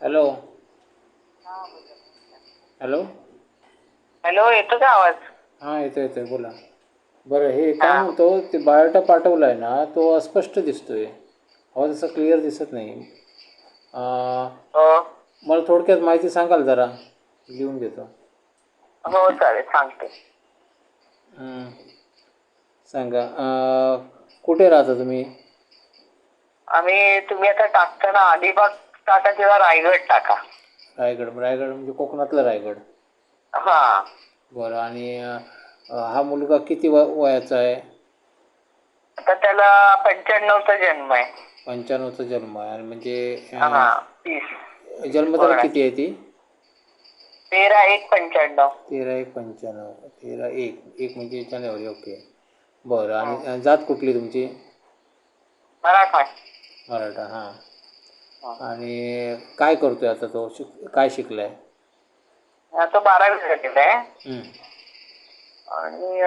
Hello. Hello. Hello, येतो का आवाज? हां, येतो येतो आहे, बोला. बरं, हे हा. काय म्हणतो, ते बायोटा पाठवला आहे ना, तो अस्पष्ट दिसतो आहे. आवाज असा क्लिअर दिसत नाही. हो मला थोडक्यात माहिती सांगाल जरा, लिहून घेतो. हो, चालेल, सांगते. सांगा. कुठे राहता तुम्ही? तुम्ही आता टाकताना अलिबाग टाका किंवा रायगड टाका. रायगड. रायगड म्हणजे कोकणातलं रायगड. हा. बरं. आणि हा मुलगा किती वयाचा आहे? आता त्याला 95चा जन्म आहे. 95चा जन्म आहे. आणि म्हणजे हा, 30 जन्मतारीख पूर्ण. किती आहे ती? 13/1/95. 13/1/95. 13/1 म्हणजे जानेवारी. ओके. बरं. आणि जात कुठली तुमची? मराठा. मराठा. हां. हं. आणि काय करतोय आता तो? काय शिकलाय? तो 12वी झालेला आहे. आणि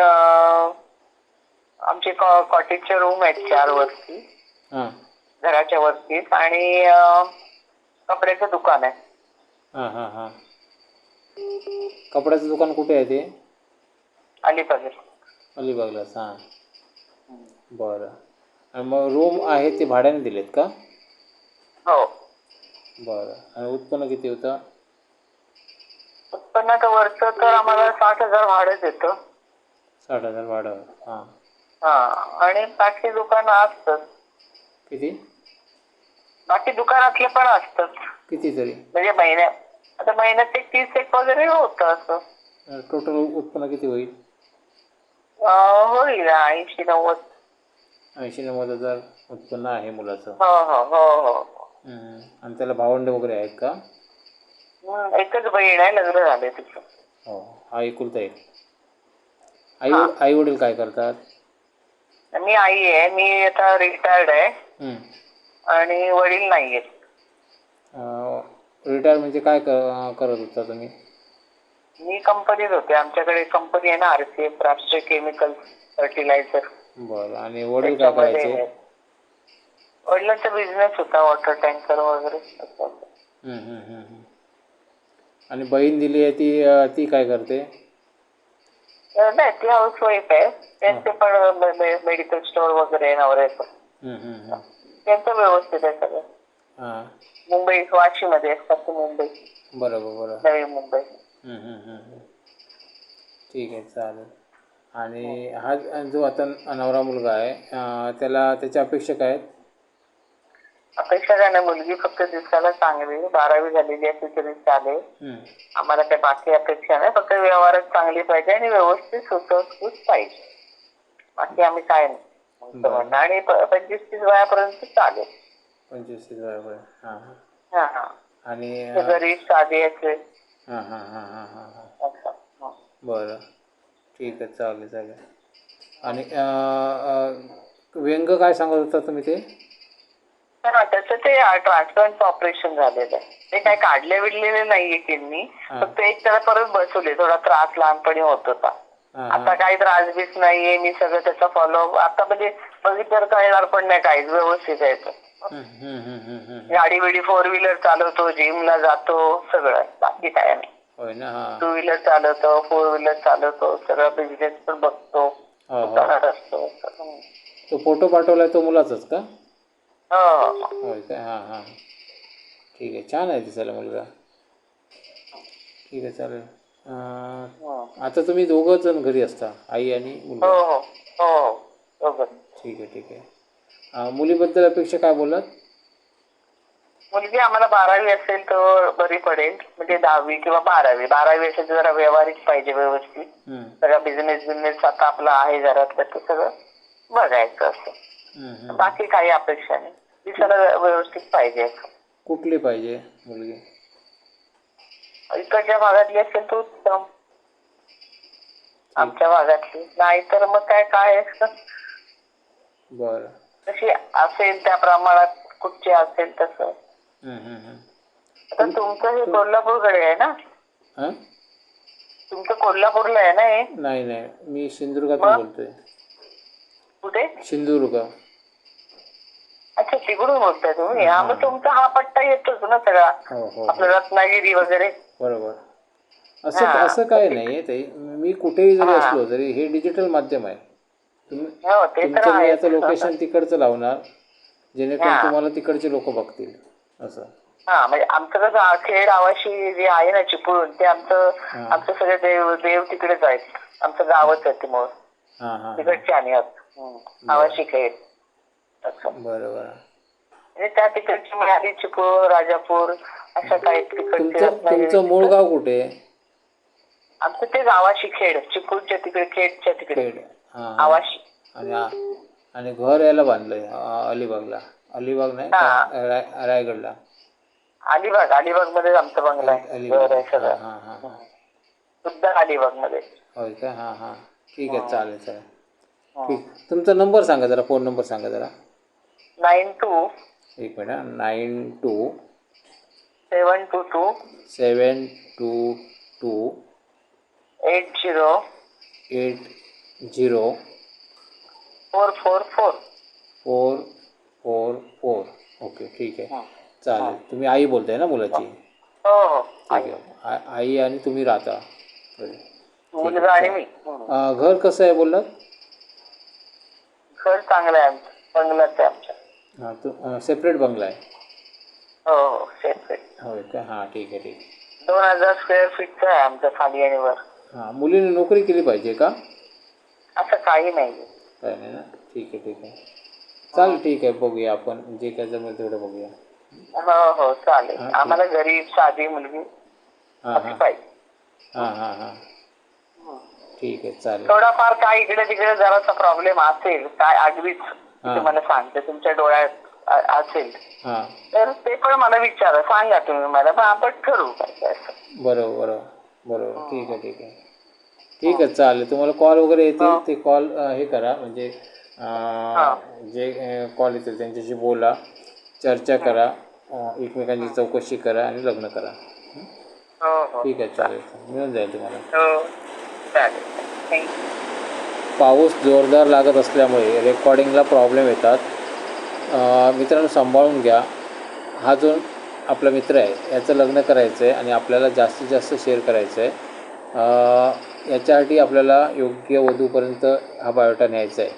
आमचे कॉटेजचे रूम आहेत 4 वरती, हां घराच्या वरतीच. आणि कपड्याचं दुकान आहे. हां हां हां. कपड्याचं दुकान कुठे आहे ते? अलिबाग. अलिबागलाच. हां. बरं. आणि मग रूम आहे ते भाड्याने दिलेत का? हो. बरं. आणि उत्पन्न किती होतं? उत्पन्न तर वरचं तर आम्हाला 60,000 भाडंच येतं. 60,000 भाडं. हां. हा. आणि बाकी दुकानं असतात. किती? बाकी दुकानातले पण असतात. किती तरी? म्हणजे महिन्यात एक 30 एक वगैरे होतं असं. टोटल उत्पन्न किती होईल? होईल 80-90. 80-90,000 उत्पन्न आहे मुलाचं. हो हो हो हो. आणि त्याला भावंड वगैरे आहेत का? एकच बहीण आहे, लग्न झालंय तिचं. हो. हा एकुलता एक. हा. आई वडील काय करतात? मी आई आहे. मी आता रिटायर्ड आहे. आणि वडील नाही आहेत. रिटायर म्हणजे काय करत होता तुम्ही? मी कंपनीत होते. आमच्याकडे कंपनी आहे ना, RCF, राष्ट्रीय केमिकल फर्टिलायझर. बरं. आणि वडील काय करायचे? त्याच्यामध्ये वडिलांचा बिझनेस होता, वॉटर टँकर वगैरे. आणि बहीण दिली आहे ती काय करते? नाही, ती हाऊसवाईफ आहे. त्यांचे पण मेडिकल स्टोअर वगैरे नवऱ्याचं. त्यांचं व्यवस्थित आहे सगळं. हां. मुंबई, वाशीमध्ये असतात ते. मुंबई, बरोबर. नवी मुंबई. ठीक आहे, चालेल. आणि हा जो आता नवरा मुलगा आहे, त्याच्या अपेक्षा काय आहेत? अपेक्षा काय नाही, मुलगी फक्त दिसायला चांगली, 12वी झालेली असली तरी चालेल. आम्हाला काही बाकी अपेक्षा नाही, फक्त व्यवहारात चांगली पाहिजे आणि व्यवस्थित सुटसुट पाहिजे. बाकी आम्ही काय नाही. आणि 25-30 वयापर्यंत चालेल. 25-30 वयापर्यंत. हां हां. हा हा. आणि गरीब साधी असेल. हां हां हां हां हां हां. बरं. ठीक आहे, चालेल. आणि व्यंग काय सांगत होता तुम्ही ते? त्याचं ते ट्रान्सप्लांटचं ऑपरेशन झालेलं आहे. ते काय काढले विडलेले नाहीये किडनी, फक्त एक त्याला परत बसवले. थोडा त्रास लहानपणी होत होता. आता काही त्रास बीस नाहीये. मी सगळं त्याचा फॉलोअप आता म्हणजे बघितलं कळणार पण नाही, काहीच व्यवस्थित आहे तो. गाडी बिडी 4 व्हीलर चालवतो, जिमला जातो, सगळं. बाकी काय नाही. होय ना. 2 व्हीलर चालवतो, 4 व्हीलर चालवतो, सगळं बिझनेस पण बघतो, दुकानात असतो. तो फोटो पाठवलाय तो मुलाचाच का? हो. होय काय? हां हां. ठीक आहे, छान आहे दिसायला मुलगा. ठीक आहे, चालेल. आता तुम्ही दोघंच जण घरी असता, आई आणि मुलगा? हो हो हो. ठीक आहे. मुलीबद्दल अपेक्षा काय बोललात? मुलगी आम्हाला 12वी असेल तर बरी पडेल. म्हणजे 10वी किंवा 12वी. 12वी असेल तर जरा व्यवहारिक पाहिजे, व्यवस्थित. सगळं बिझनेस आता आपला आहे घरातलं, ते सगळं बघायचं असं. बाकी काही अपेक्षा नाही. दिसायला व्यवस्थित पाहिजे. कुठली पाहिजे मुलगी? इकडच्या भागातली असेल तर उत्तम. आमच्या भागातली नाही तर मग काय बरं. तशी असेल त्या प्रमाणात, कुठची असेल तसं. आता तुमचं हे कोल्हापूरकडे आहे ना? तुमचं कोल्हापूरला आहे ना हे? नाही, मी सिंधुदुर्गातून बोलतोय. कुठे? सिंधुदुर्ग. अच्छा, तिकडून बोलताय तुम्ही? हा, मग तुमचा हा पट्टा येतोच ना सगळा, हो हो आपलं रत्नागिरी वगैरे. बरोबर. असं असं काय नाही आहे ते. मी कुठेही जरी असलो तरी हे डिजिटल माध्यम आहे. तुम्ही हो, ते तर तुमचं मी आहेच. आता लोकेशन तिकडचं लावणार जेणेकरून हा तुम्हाला तिकडचे लोक बघतील असं. हा, म्हणजे आमचं कसं खेड आवाशी जे आहे ना चिपळूण, ते आमचं सगळे देव तिकडेच आहेत. आमचं गावच आहे ते मूळ हां हां तिकडचे आणि आवाशी खेड असं. बरोबर. म्हणजे त्या तिकडची मिळाली चिपळूण, राजापूर अशा काही तिकडचे तुमचं मूळ गाव कुठे? आमचं ते आवाशी खेड, चिपळूणच्या तिकडे, खेडच्या तिकडे खेड. हां आवाशी. आणि घर याला बांधलंय अलिबागला. अलिबाग नाही रायगडला. अलिबाग मध्ये आमचं बंगला आहे, घर आहे सगळं. हां हां हां सुद्धा अलिबाग मध्ये. होय का? हां हां ठीक आहे, चालेल चालेल. ठीक. तुमचा नंबर सांगा जरा, फोन नंबर सांगा जरा. 92 एक मिनिट. 92 722 722 80 80 444. 444. ओके ठीक आहे, चालेल. तुम्ही आई बोलताय ना मुलाची? हो हो, ठीक आहे. आई आणि तुम्ही राहता. मुलगा आणि मी. घर कसं आहे बोललात? घर चांगलं आहे आमचं, बंगलाच आहे आमच्या. हां, तो सेपरेट बंगला आहे? हो हो, सेपरेट. होय का? हां ठीक आहे ठीक आहे. 2000 स्क्वेअर फीटचं आहे आमचं, खाली आणि वर. हां, मुलीने नोकरी केली पाहिजे का? असं काही नाही. काय नाही ना? ठीक आहे ठीक आहे, चालेल. ठीक आहे, बघूया आपण जे काय जमेल तेवढं बघूया. हो हो, चालेल. आम्हाला गरीब साधी मुलगी हां अशी हां पाहिजे. हां हां हां ठीक आहे, चालेल. थोडाफार काय इकडे तिकडे जरासा प्रॉब्लेम असेल काय, अगदीच तुम्हाला सांगते, तुमच्या डोळ्यात असेल हां तर ते पण मला विचारा, सांगा तुम्ही मला, मग आपण ठरवू काय असं. बरोबर बरोबर बरोबर. ठीक आहे ठीक आहे ठीक आहे, चालेल. तुम्हाला कॉल वगैरे येतील ते कॉल हे करा, म्हणजे जे कॉल येतील त्यांच्याशी बोला, चर्चा करा, एकमेकांची चौकशी करा आणि लग्न करा. हो हो, ठीक आहे, चालेल. मिळून जाईल तुम्हाला. हो चालेल, थँक्यू. पाऊस जोरदार लागत असल्यामुळे रेकॉर्डिंगला प्रॉब्लेम येतात. मित्रांनो, सांभाळून घ्या. हा जो आपला मित्र आहे याचं लग्न करायचं आहे आणि आपल्याला जास्तीत जास्त शेअर करायचं आहे. याच्यासाठी आपल्याला योग्य वधूपर्यंत हा बायोटा न्यायचा आहे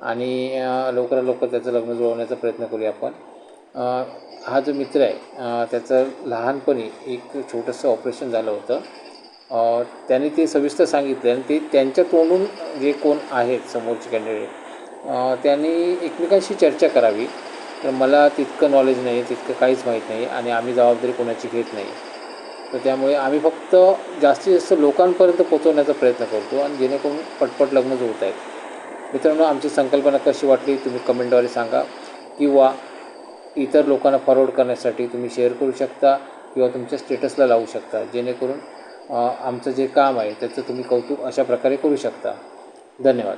आणि लवकरात लवकर त्याचं लग्न जुळवण्याचा प्रयत्न करूया आपण. हा जो मित्र आहे त्याचं लहानपणी एक छोटंसं ऑपरेशन झालं होतं. त्यांनी ते सविस्तर सांगितलं आणि ते त्यांच्या तोंडून जे कोण आहेत समोरचे कॅन्डिडेट त्यांनी एकमेकांशी चर्चा करावी. तर मला तितकं नॉलेज नाही, तितकं काहीच माहीत नाही आणि आम्ही जबाबदारी कोणाची घेत नाही. तर त्यामुळे आम्ही फक्त जास्तीत जास्त लोकांपर्यंत पोचवण्याचा प्रयत्न करतो आणि जेणेकरून पटपट लग्न जुळत आहेत. मित्रांनो, आमची संकल्पना कशी वाटली तुम्ही कमेंटद्वारे सांगा, किंवा इतर लोकांना फॉरवर्ड करण्यासाठी तुम्ही शेअर करू शकता किंवा तुमच्या स्टेटसला लावू शकता, जेणेकरून आमचं जे काम आहे त्याचं तुम्ही कौतुक अशा प्रकारे करू शकता. धन्यवाद.